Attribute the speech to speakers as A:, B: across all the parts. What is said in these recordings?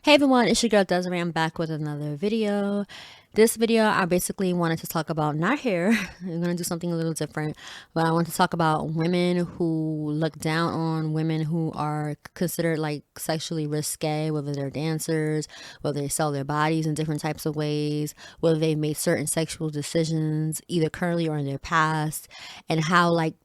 A: Hey everyone, it's your girl Desiree. I'm back with another video. This video, I basically wanted to talk about not hair. I'm gonna do something a little different, but I want to talk about women who look down on women who are considered like sexually risque, whether they're dancers, whether they sell their bodies in different types of ways, whether they've made certain sexual decisions either currently or in their past, and how like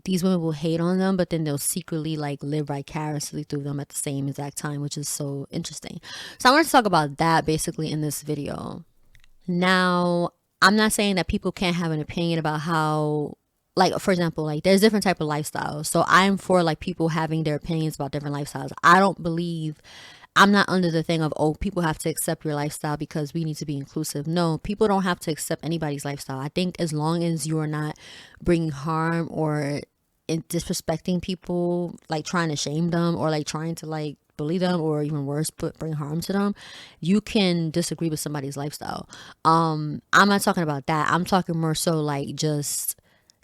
A: these women will hate on them, but then they'll secretly like live vicariously through them at the same exact time, which is so interesting. So I want to talk about that basically in this video. Now, I'm not saying that people can't have an opinion about how, like, for example, like there's different type of lifestyles. So I'm for like people having their opinions about different lifestyles. I don't believe, I'm not under the thing of, oh, people have to accept your lifestyle because we need to be inclusive. No, people don't have to accept anybody's lifestyle. I think as long as you're not bringing harm or disrespecting people, like trying to shame them or like trying to like bully them or even worse, bring harm to them, you can disagree with somebody's lifestyle. I'm not talking about that. I'm talking more so like just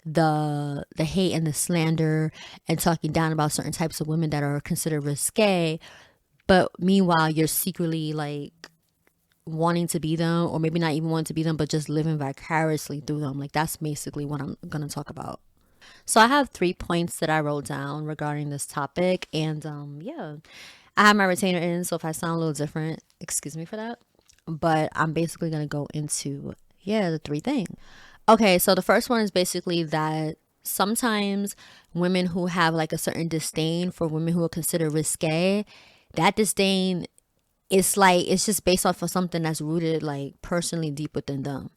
A: the hate and the slander and talking down about certain types of women that are considered risque, but meanwhile you're secretly like wanting to be them, or maybe not even wanting to be them, but just living vicariously through them. Like that's basically what I'm gonna talk about. So I have 3 points that I wrote down regarding this topic, and yeah, I have my retainer in, so if I sound a little different, excuse me for that. But I'm basically gonna go into the three things. Okay, so the first one is basically that sometimes women who have like a certain disdain for women who are considered risque, that disdain, it's like it's just based off of something that's rooted like personally deep within them.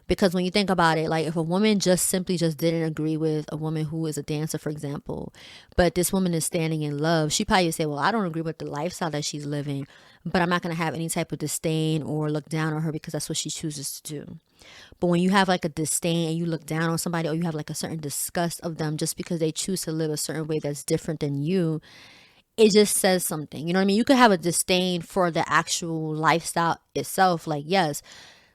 A: Because when you think about it, like if a woman just simply just didn't agree with a woman who is a dancer, for example, but this woman is standing in love, she probably would say, well, I don't agree with the lifestyle that she's living, but I'm not going to have any type of disdain or look down on her because that's what she chooses to do. But when you have like a disdain and you look down on somebody, or you have like a certain disgust of them just because they choose to live a certain way that's different than you, it just says something. You know what I mean? You could have a disdain for the actual lifestyle itself. Like, yes,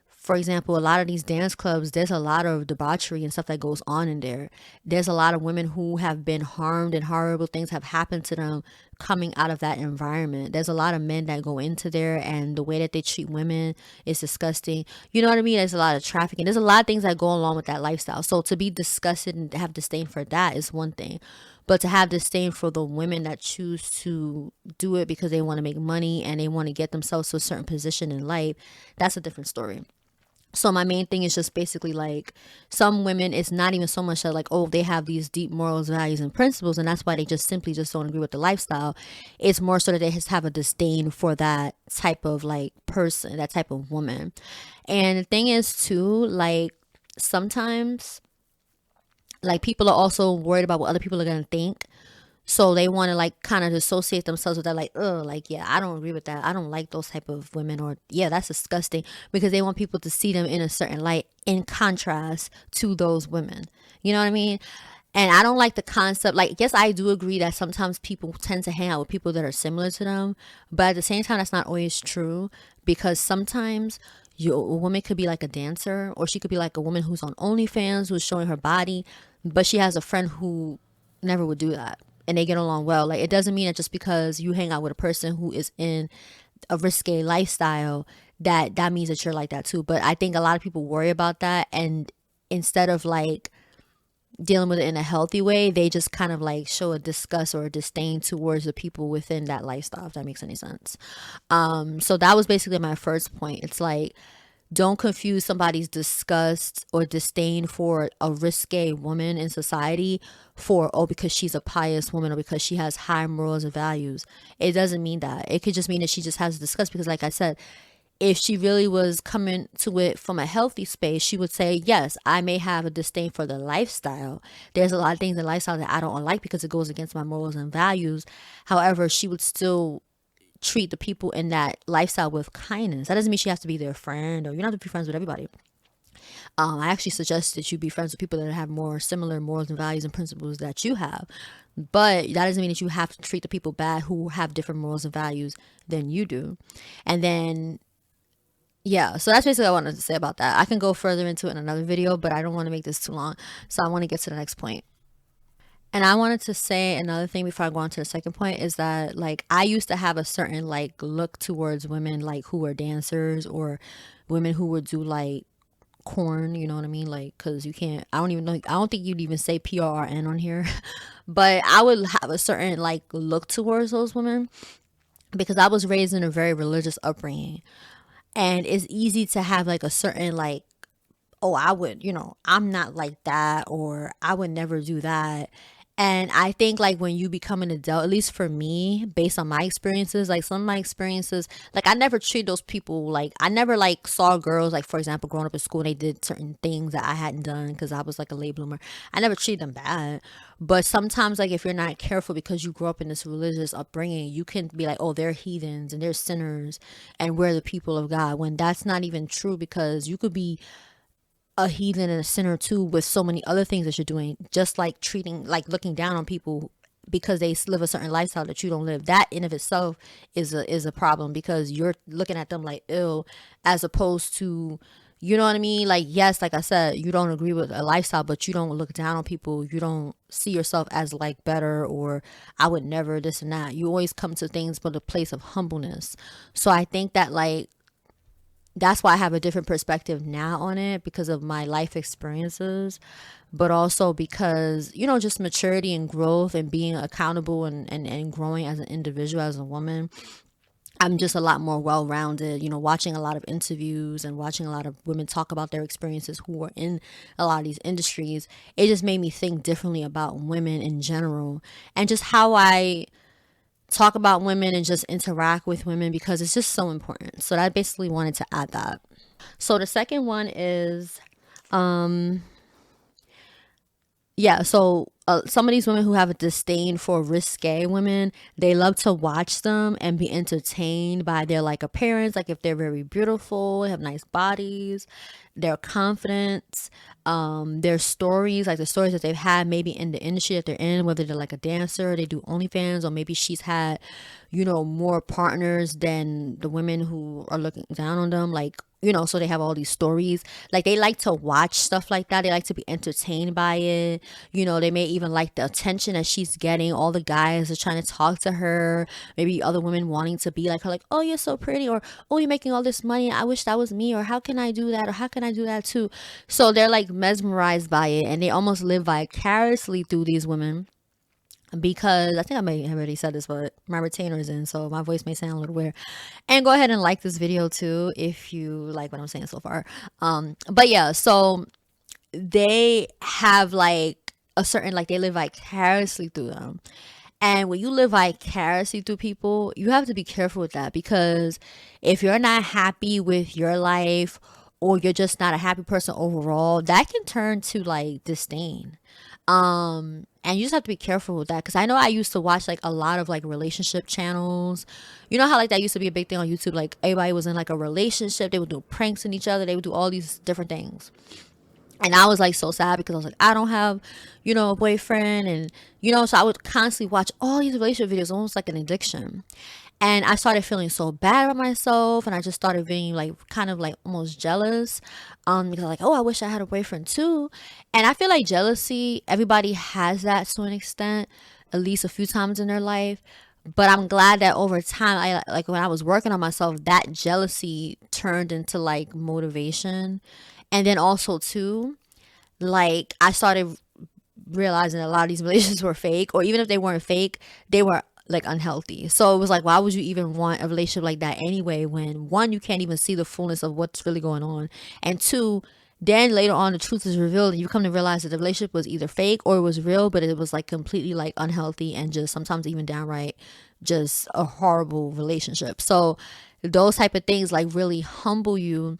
A: for example, a lot of these dance clubs, there's a lot of debauchery and stuff that goes on in there. There's a lot of women who have been harmed and horrible things have happened to them coming out of that environment. There's a lot of men that go into there, and the way that they treat women is disgusting. You know what I mean? There's a lot of trafficking. There's a lot of things that go along with that lifestyle. So to be disgusted and have disdain for that is one thing. But to have disdain for the women that choose to do it because they want to make money and they want to get themselves to a certain position in life, that's a different story. So my main thing is just basically like some women, it's not even so much that like, oh, they have these deep morals, values, and principles, and that's why they just simply just don't agree with the lifestyle. It's more so that they just have a disdain for that type of like person, that type of woman. And the thing is too, like sometimes like people are also worried about what other people are gonna think. So they want to like kind of associate themselves with that, like, oh, like, yeah, I don't agree with that. I don't like those type of women, or yeah, that's disgusting, because they want people to see them in a certain light in contrast to those women. You know what I mean? And I don't like the concept. Like, yes, I do agree that sometimes people tend to hang out with people that are similar to them, but at the same time, that's not always true, because sometimes a woman could be like a dancer, or she could be like a woman who's on OnlyFans, who's showing her body, but she has a friend who never would do that, and they get along well. Like, it doesn't mean that just because you hang out with a person who is in a risque lifestyle that means that you're like that too. But I think a lot of people worry about that, and instead of like dealing with it in a healthy way, they just kind of like show a disgust or a disdain towards the people within that lifestyle, if that makes any sense. So that was basically my first point. It's like, don't confuse somebody's disgust or disdain for a risque woman in society for, oh, because she's a pious woman or because she has high morals and values. It doesn't mean that. It could just mean that she just has disgust because, like I said, if she really was coming to it from a healthy space, she would say, yes, I may have a disdain for the lifestyle. There's a lot of things in lifestyle that I don't like because it goes against my morals and values. However, she would still treat the people in that lifestyle with kindness. That doesn't mean she has to be their friend, or you don't have to be friends with everybody. I actually suggest that you be friends with people that have more similar morals and values and principles that you have. But that doesn't mean that you have to treat the people bad who have different morals and values than you do. And then, yeah, so that's basically what I wanted to say about that. I can go further into it in another video, but I don't want to make this too long. So I want to get to the next point. And I wanted to say another thing before I go on to the second point is that like I used to have a certain like look towards women like who were dancers or women who would do like corn, you know what I mean? Like, cause you can't, I don't even know, I don't think you'd even say PRN on here, but I would have a certain like look towards those women because I was raised in a very religious upbringing. And it's easy to have like a certain like, oh, I would, I'm not like that, or I would never do that. And I think like when you become an adult, at least for me, based on my experiences, like some of my experiences, like I never treated those people like I never like saw girls like for example growing up in school they did certain things that I hadn't done because I was like a late bloomer. I never treated them bad, but sometimes like if you're not careful because you grew up in this religious upbringing, you can be like, oh, they're heathens and they're sinners and we're the people of God, when that's not even true because you could be a heathen and a sinner too with so many other things that you're doing, just like treating like looking down on people because they live a certain lifestyle that you don't live. That in of itself is a problem because you're looking at them like ill, as opposed to, you know what I mean? Like, yes, like I said, you don't agree with a lifestyle, but you don't look down on people. You don't see yourself as like better or I would never this and that. You always come to things from a place of humbleness. So I think that like that's why I have a different perspective now on it because of my life experiences, but also because, just maturity and growth and being accountable and growing as an individual, as a woman. I'm just a lot more well rounded, watching a lot of interviews and watching a lot of women talk about their experiences who are in a lot of these industries. It just made me think differently about women in general and just how I talk about women and just interact with women because it's just so important. So I basically wanted to add that. So the second one is some of these women who have a disdain for risque women, they love to watch them and be entertained by their like appearance, like if they're very beautiful, have nice bodies, their confidence, their stories, like the stories that they've had maybe in the industry that they're in, whether they're like a dancer, they do OnlyFans, or maybe she's had, more partners than the women who are looking down on them, like, so they have all these stories. Like they like to watch stuff like that. They like to be entertained by it. They may even like the attention that she's getting. All the guys are trying to talk to her. Maybe other women wanting to be like her, like, oh, you're so pretty, or oh, you're making all this money. I wish that was me, or how can I do that, or how can I do that too? So they're like mesmerized by it and they almost live vicariously through these women. Because I think I may have already said this, but my retainer is in, so my voice may sound a little weird. And go ahead and like this video too if you like what I'm saying so far. But yeah, so they have like a certain, like they live vicariously through them. And when you live vicariously through people, you have to be careful with that because if you're not happy with your life or you're just not a happy person overall, that can turn to like disdain. And you just have to be careful with that because I know I used to watch like a lot of like relationship channels. You know how like that used to be a big thing on YouTube, like everybody was in like a relationship, they would do pranks on each other, they would do all these different things. And I was like so sad because I was like, I don't have, a boyfriend. And, so I would constantly watch all these relationship videos, almost like an addiction. And I started feeling so bad about myself. And I just started being like, kind of like almost jealous. Because like, oh, I wish I had a boyfriend too. And I feel like jealousy, everybody has that to an extent, at least a few times in their life. But I'm glad that over time, I like when I was working on myself, that jealousy turned into like motivation. And then also too, like I started realizing a lot of these relationships were fake, or even if they weren't fake, they were like unhealthy. So it was like, why would you even want a relationship like that anyway, when one, you can't even see the fullness of what's really going on, and two, then later on the truth is revealed and you come to realize that the relationship was either fake or it was real, but it was like completely like unhealthy and just sometimes even downright just a horrible relationship. So those type of things like really humble you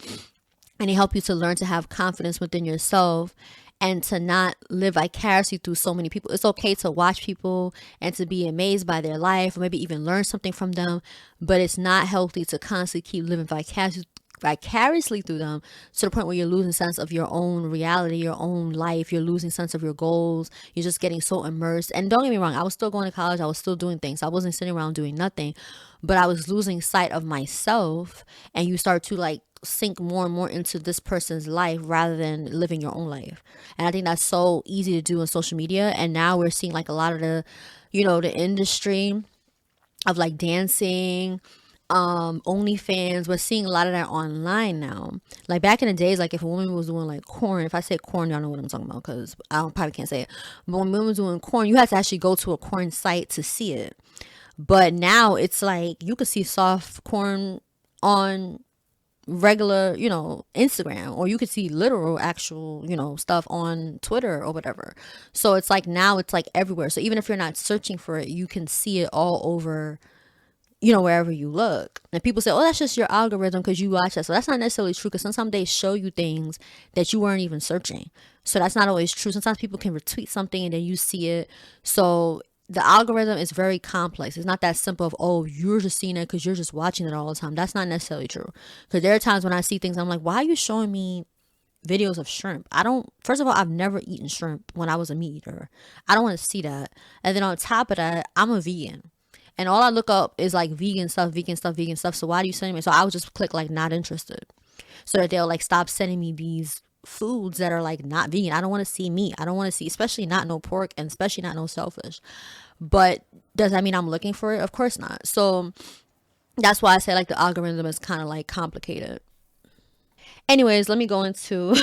A: and they help you to learn to have confidence within yourself and to not live vicariously through so many people. It's okay to watch people and to be amazed by their life or maybe even learn something from them, but it's not healthy to constantly keep living vicariously through them to the point where you're losing sense of your own reality, your own life. You're losing sense of your goals. You're just getting so immersed. And don't get me wrong, I was still going to college. I was still doing things. I wasn't sitting around doing nothing, but I was losing sight of myself. And you start to like sink more and more into this person's life rather than living your own life. And I think that's so easy to do on social media. And now we're seeing like a lot of the, the industry of like dancing, OnlyFans. We're seeing a lot of that online now. Like back in the days, like if a woman was doing like corn, if I say corn, y'all know what I'm talking about because probably can't say it. But when women was doing corn, you had to actually go to a corn site to see it. But now it's like you could see soft corn on regular, Instagram, or you could see literal actual, stuff on Twitter or whatever. So it's like now it's like everywhere. So even if you're not searching for it, you can see it all over, wherever you look. And people say, oh, that's just your algorithm because you watch that. So that's not necessarily true because sometimes they show you things that you weren't even searching. So that's not always true. Sometimes people can retweet something and then you see it. So the algorithm is very complex. It's not that simple of, oh, you're just seeing it because you're just watching it all the time. That's not necessarily true. Because there are times when I see things, I'm like, why are you showing me videos of shrimp? First of all, I've never eaten shrimp when I was a meat eater. I don't want to see that. And then on top of that, I'm a vegan. And all I look up is like vegan stuff, vegan stuff, vegan stuff. So why do you send me? So I would just click like not interested. So that they'll like stop sending me these foods that are like not vegan. I don't want to see meat. I don't want to see, especially not no pork and especially not no shellfish. But does that mean I'm looking for it? Of course not. So that's why I say like the algorithm is kind of like complicated. Anyways, let me go into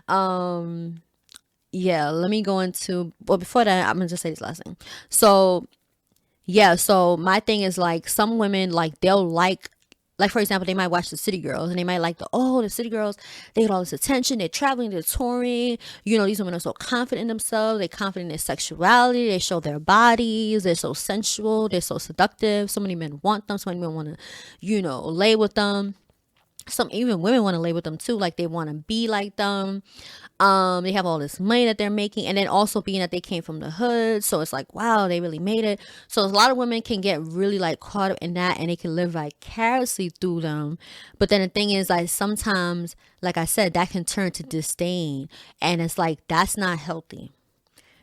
A: well, before that, I'm gonna just say this last thing. So my thing is like some women, like they'll like for example, they might watch the City Girls and they might like the City Girls, they get all this attention, they're traveling, they're touring, these women are so confident in themselves, they're confident in their sexuality, they show their bodies, they're so sensual, they're so seductive, so many men want them, so many men want to, lay with them. Some even women want to lay with them too, like they want to be like them. They have all this money that they're making, and then also being that they came from the hood, so it's like, wow, they really made it. So a lot of women can get really like caught up in that, and they can live vicariously through them. But then the thing is, like sometimes, like I said, that can turn to disdain, and it's like that's not healthy.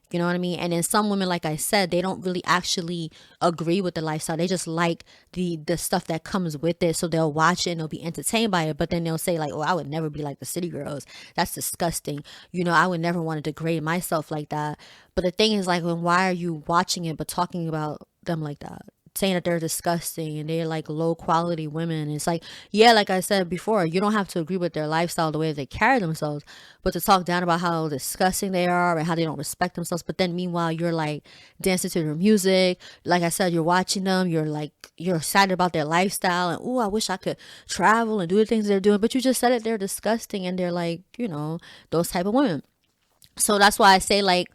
A: You know what I mean? And then some women, like I said, they don't really actually agree with the lifestyle. They just like the stuff that comes with it. So they'll watch it and they'll be entertained by it. But then they'll say like, oh, I would never be like the City Girls. That's disgusting. I would never want to degrade myself like that. But the thing is like, why are you watching it but talking about them like that? Saying that they're disgusting and they're like low quality women. It's like, yeah, like I said before, you don't have to agree with their lifestyle, the way they carry themselves, but to talk down about how disgusting they are and how they don't respect themselves. But then meanwhile, you're like dancing to their music. Like I said, you're watching them, you're excited about their lifestyle and, oh, I wish I could travel and do the things they're doing. But you just said it, they're disgusting and they're like, those type of women. So that's why I say like,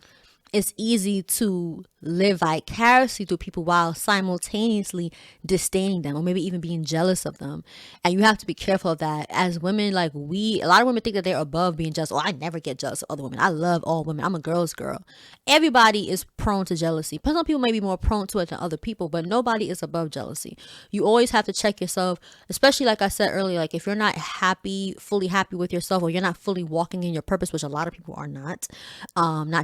A: it's easy to live vicariously through people while simultaneously disdaining them or maybe even being jealous of them. And you have to be careful of that. As women, like a lot of women think that they're above being jealous. Oh, I never get jealous of other women. I love all women. I'm a girl's girl. Everybody is prone to jealousy. Some people may be more prone to it than other people, but nobody is above jealousy. You always have to check yourself, especially like I said earlier, like if you're not fully happy with yourself, or you're not fully walking in your purpose, which a lot of people are not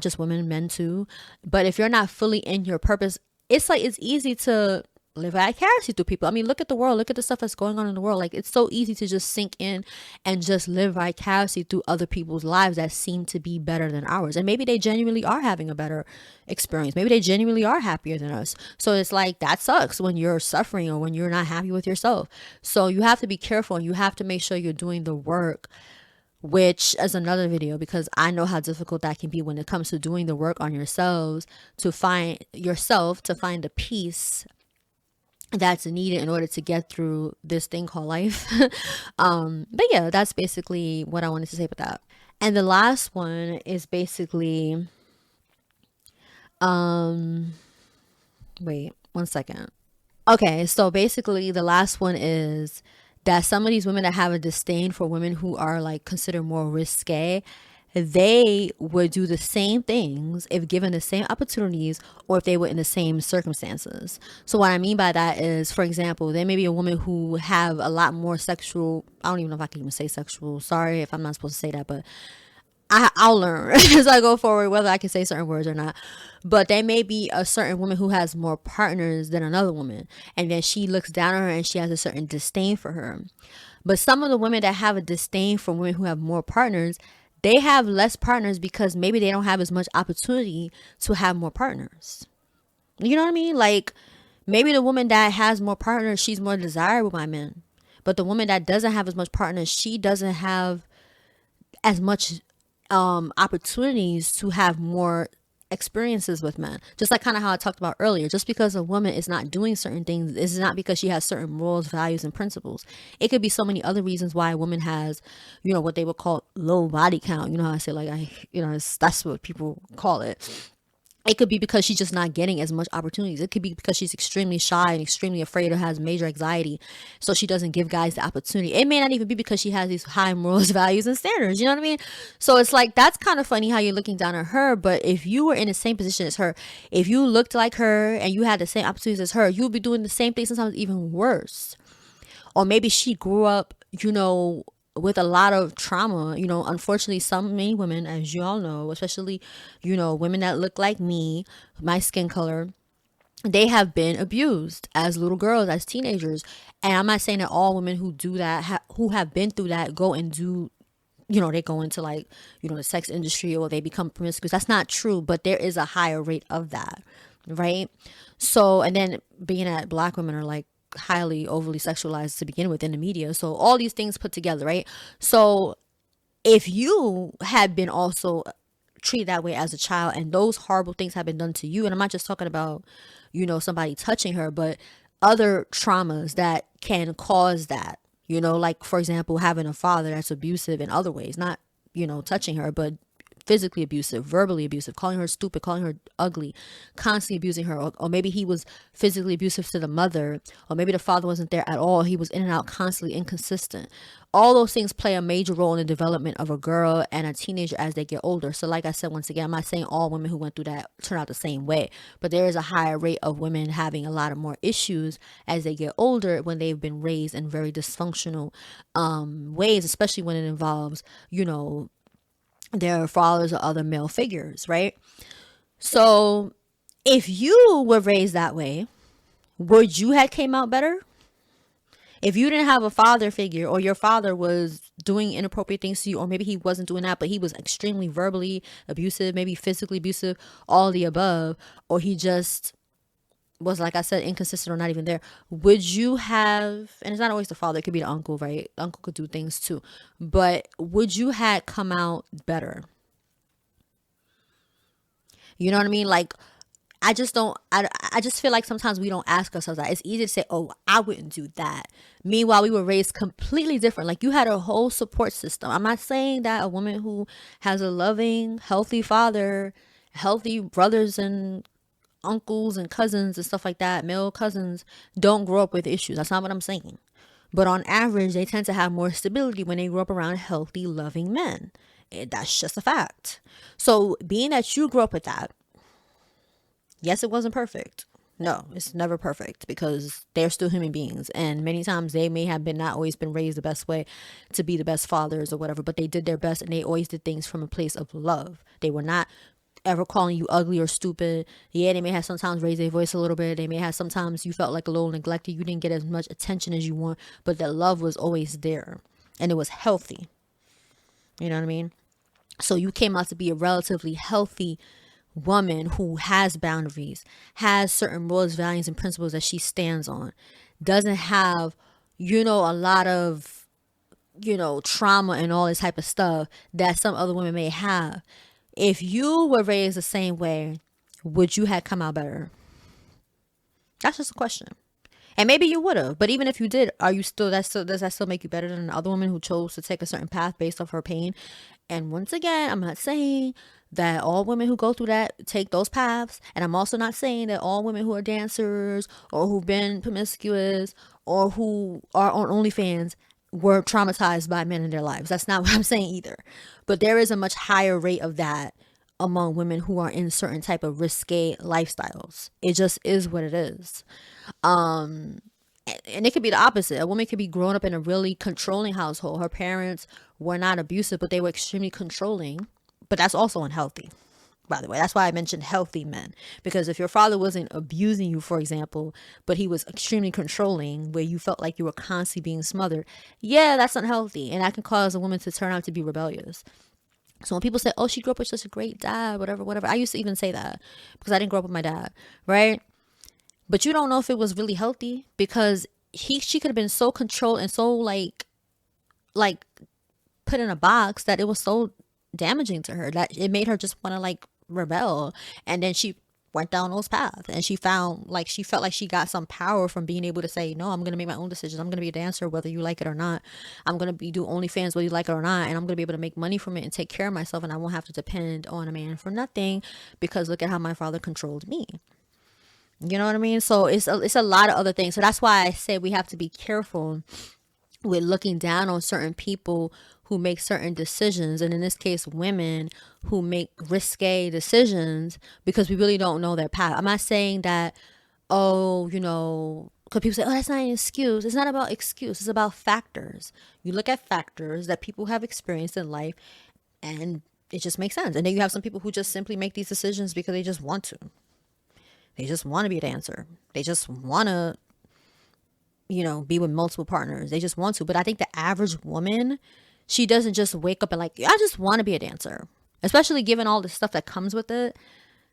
A: just women, men too. But if you're not fully in your purpose, it's like it's easy to live vicariously through people. I mean, look at the world, look at the stuff that's going on in the world. Like it's so easy to just sink in and just live vicariously through other people's lives that seem to be better than ours. And maybe they genuinely are having a better experience. Maybe they genuinely are happier than us. So it's like that sucks when you're suffering or when you're not happy with yourself. So you have to be careful and you have to make sure you're doing the work, which is another video, because I know how difficult that can be when it comes to doing the work on yourselves to find the peace that's needed in order to get through this thing called life. But yeah, that's basically what I wanted to say about that. And the last one is basically, wait 1 second. Okay, so basically the last one is that some of these women that have a disdain for women who are like considered more risque, they would do the same things if given the same opportunities or if they were in the same circumstances. So what I mean by that is, for example, there may be a woman who have a lot more sexual, I don't even know if I can even say sexual, sorry if I'm not supposed to say that, but I'll learn as I go forward whether I can say certain words or not. But there may be a certain woman who has more partners than another woman, and then she looks down on her and she has a certain disdain for her. But some of the women that have a disdain for women who have more partners, they have less partners because maybe they don't have as much opportunity to have more partners. You know what I mean? Like, maybe the woman that has more partners, she's more desirable by men. But the woman that doesn't have as much partners, she doesn't have as much opportunities to have more experiences with men. Just like kind of how I talked about earlier. Just because a woman is not doing certain things is not because she has certain morals, values, and principles. It could be so many other reasons why a woman has, what they would call low body count. You know how I say, like, that's what people call it. It could be because she's just not getting as much opportunities. It could be because she's extremely shy and extremely afraid or has major anxiety, so she doesn't give guys the opportunity. It may not even be because she has these high morals, values, and standards. You know what I mean? So it's like, that's kind of funny how you're looking down at her. But if you were in the same position as her, if you looked like her and you had the same opportunities as her, you would be doing the same thing, sometimes even worse. Or maybe she grew up, with a lot of trauma. Unfortunately, many women, as you all know, especially, women that look like me, my skin color, they have been abused as little girls, as teenagers. And I'm not saying that all women who do that, who have been through that, go and do, they go into, like, the sex industry, or they become promiscuous. That's not true, but there is a higher rate of that, right? So, and then being that Black women are, like, highly overly sexualized to begin with in the media. So all these things put together, right? So if you had been also treated that way as a child, and those horrible things have been done to you, and I'm not just talking about, somebody touching her, but other traumas that can cause that, like, for example, having a father that's abusive in other ways, not, touching her, but physically abusive, verbally abusive, calling her stupid, calling her ugly, constantly abusing her. Or maybe he was physically abusive to the mother, or maybe the father wasn't there at all. He was in and out, constantly inconsistent. All those things play a major role in the development of a girl and a teenager as they get older. So like I said, once again, I'm not saying all women who went through that turn out the same way, but there is a higher rate of women having a lot of more issues as they get older when they've been raised in very dysfunctional ways, especially when it involves, their fathers or other male figures, right? So if you were raised that way, would you have came out better? If you didn't have a father figure, or your father was doing inappropriate things to you, or maybe he wasn't doing that, but he was extremely verbally abusive, maybe physically abusive, all the above, or he just was, like I said, inconsistent or not even there, would you have, and it's not always the father, it could be the uncle, right? The uncle could do things too, but would you have come out better? You know what I mean? Like, I just don't, I just feel like sometimes we don't ask ourselves that. It's easy to say, oh, I wouldn't do that. Meanwhile, we were raised completely different. Like, you had a whole support system. I'm not saying that a woman who has a loving, healthy father, healthy brothers and uncles and cousins and stuff like that, male cousins, don't grow up with issues. That's not what I'm saying. But on average, they tend to have more stability when they grow up around healthy, loving men. That's just a fact. So being that you grew up with that, yes, it wasn't perfect. No, it's never perfect, because they're still human beings, and many times they may have been not always been raised the best way to be the best fathers or whatever, but they did their best, and they always did things from a place of love. They were not ever calling you ugly or stupid. Yeah, they may have sometimes raised their voice a little bit. They may have sometimes you felt like a little neglected. You didn't get as much attention as you want, but the love was always there, and it was healthy. You know what I mean? So you came out to be a relatively healthy woman who has boundaries, has certain morals, values, and principles that she stands on, doesn't have, a lot of, trauma and all this type of stuff that some other women may have. If you were raised the same way, would you have come out better? That's just a question. And maybe you would have, but even if you did, are you still, does that still make you better than the other woman who chose to take a certain path based off her pain? And once again, I'm not saying that all women who go through that take those paths. And I'm also not saying that all women who are dancers or who've been promiscuous or who are on OnlyFans were traumatized by men in their lives. That's not what I'm saying either. But there is a much higher rate of that among women who are in certain type of risque lifestyles. It just is what it is. And it could be the opposite. A woman could be growing up in a really controlling household. Her parents were not abusive, but they were extremely controlling. But that's also unhealthy, by the way. That's why I mentioned healthy men. Because if your father wasn't abusing you, for example, but he was extremely controlling, where you felt like you were constantly being smothered, yeah, that's unhealthy. And that can cause a woman to turn out to be rebellious. So when people say, oh, she grew up with such a great dad, whatever, whatever, I used to even say that because I didn't grow up with my dad, right? But you don't know if it was really healthy, because she could have been so controlled and so like put in a box that it was so damaging to her that it made her just want to like rebel. And then she went down those paths, and she felt like she got some power from being able to say, no, I'm gonna make my own decisions. I'm gonna be a dancer whether you like it or not. I'm gonna do OnlyFans whether you like it or not, and I'm gonna be able to make money from it and take care of myself, and I won't have to depend on a man for nothing, because look at how my father controlled me. You know what I mean? So it's a lot of other things. So that's why I say we have to be careful with looking down on certain people who make certain decisions, and in this case women who make risque decisions, because we really don't know their path. I'm not saying that, oh, you know, because people say, oh, that's not an excuse. It's not about excuse. It's about factors. You look at factors that people have experienced in life, and it just makes sense. And then you have some people who just simply make these decisions because they just want to. They just want to be a dancer. They just want to, you know, be with multiple partners. They just want to. But I think the average woman, she doesn't just wake up and like, I just want to be a dancer. Especially given all the stuff that comes with it.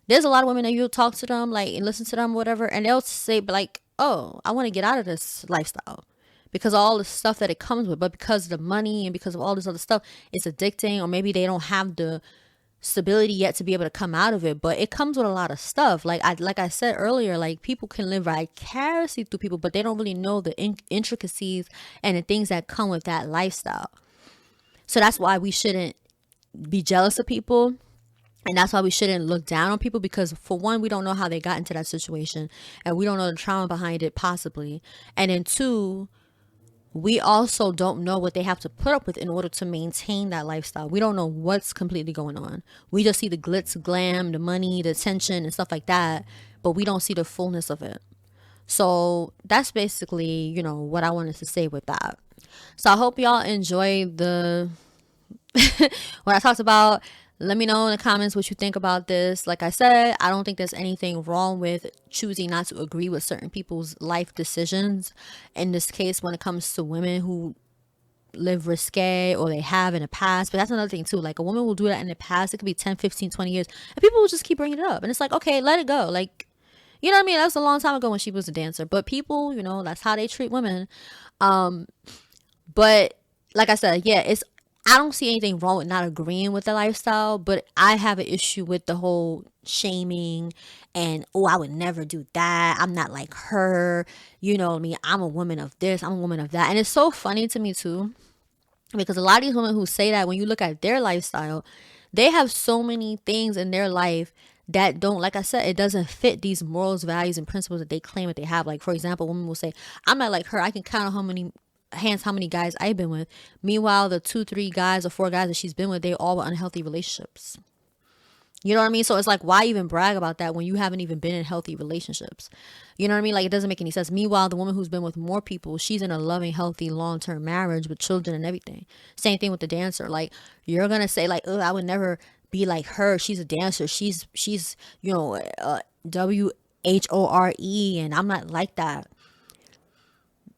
A: There's a lot of women that you'll talk to them, like, and listen to them, whatever, and they'll say, like, oh, I want to get out of this lifestyle because of all the stuff that it comes with. But because of the money and because of all this other stuff, it's addicting, or maybe they don't have the stability yet to be able to come out of it. But it comes with a lot of stuff. Like I said earlier, like, people can live vicariously through people, but they don't really know the intricacies and the things that come with that lifestyle. So that's why we shouldn't be jealous of people, and that's why we shouldn't look down on people, because for one, we don't know how they got into that situation, and we don't know the trauma behind it possibly. And then two, we also don't know what they have to put up with in order to maintain that lifestyle. We don't know what's completely going on. We just see the glitz, glam, the money, the attention and stuff like that, but we don't see the fullness of it. So that's basically, you know, what I wanted to say with that. So I hope y'all enjoy the what I talked about. Let me know in the comments what you think about this. Like I said, I don't think there's anything wrong with choosing not to agree with certain people's life decisions. In this case, when it comes to women who live risque, or they have in the past. But that's another thing too. Like, a woman will do that in the past. It could be 10, 15, 20 years. And people will just keep bringing it up. And it's like, okay, let it go. Like, you know what I mean? That was a long time ago when she was a dancer. But people, you know, that's how they treat women. But like I said, yeah, I don't see anything wrong with not agreeing with the lifestyle, but I have an issue with the whole shaming and, oh, I would never do that. I'm not like her. You know what I mean? I'm a woman of this. I'm a woman of that. And it's so funny to me too, because a lot of these women who say that, when you look at their lifestyle, they have so many things in their life that don't, like I said, it doesn't fit these morals, values, and principles that they claim that they have. Like, for example, women will say, I'm not like her. I can count on how many guys I've been with. Meanwhile, the 2, 3 guys or 4 guys that she's been with, they all were unhealthy relationships. You know what I mean? So it's like, why even brag about that when you haven't even been in healthy relationships? You know what I mean? Like, it doesn't make any sense. Meanwhile, the woman who's been with more people, she's in a loving, healthy, long-term marriage with children and everything. Same thing with the dancer. Like, you're gonna say like, oh, I would never be like her. She's a dancer. She's you know, WHORE, and I'm not like that.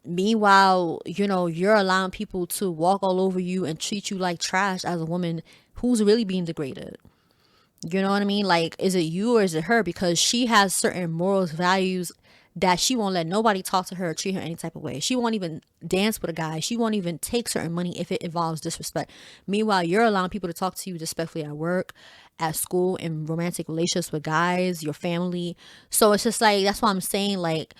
A: Meanwhile, you know, you're allowing people to walk all over you and treat you like trash as a woman who's really being degraded. You know what I mean? Like, is it you or is it her? Because she has certain morals, values that she won't let nobody talk to her or treat her any type of way. She won't even dance with a guy. She won't even take certain money if it involves disrespect. Meanwhile, you're allowing people to talk to you disrespectfully at work, at school, in romantic relationships with guys, your family. So it's just like, that's why I'm saying, like,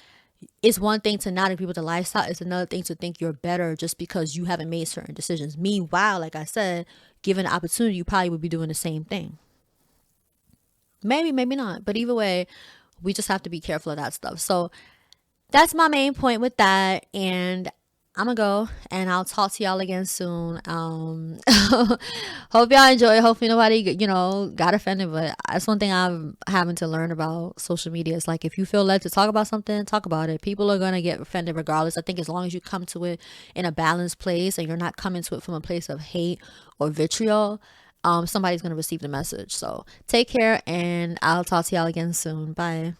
A: it's one thing to not agree with the lifestyle. It's another thing to think you're better just because you haven't made certain decisions. Meanwhile, like I said, given the opportunity, you probably would be doing the same thing. Maybe, maybe not. But either way, we just have to be careful of that stuff. So that's my main point with that. And I'm gonna go, and I'll talk to y'all again soon. Hope y'all enjoy. Hopefully nobody, you know, got offended. But that's one thing I'm having to learn about social media. It's like, if you feel led to talk about something, talk about it. People are gonna get offended regardless. I think as long as you come to it in a balanced place and you're not coming to it from a place of hate or vitriol, somebody's going to receive the message. So take care, and I'll talk to y'all again soon. Bye.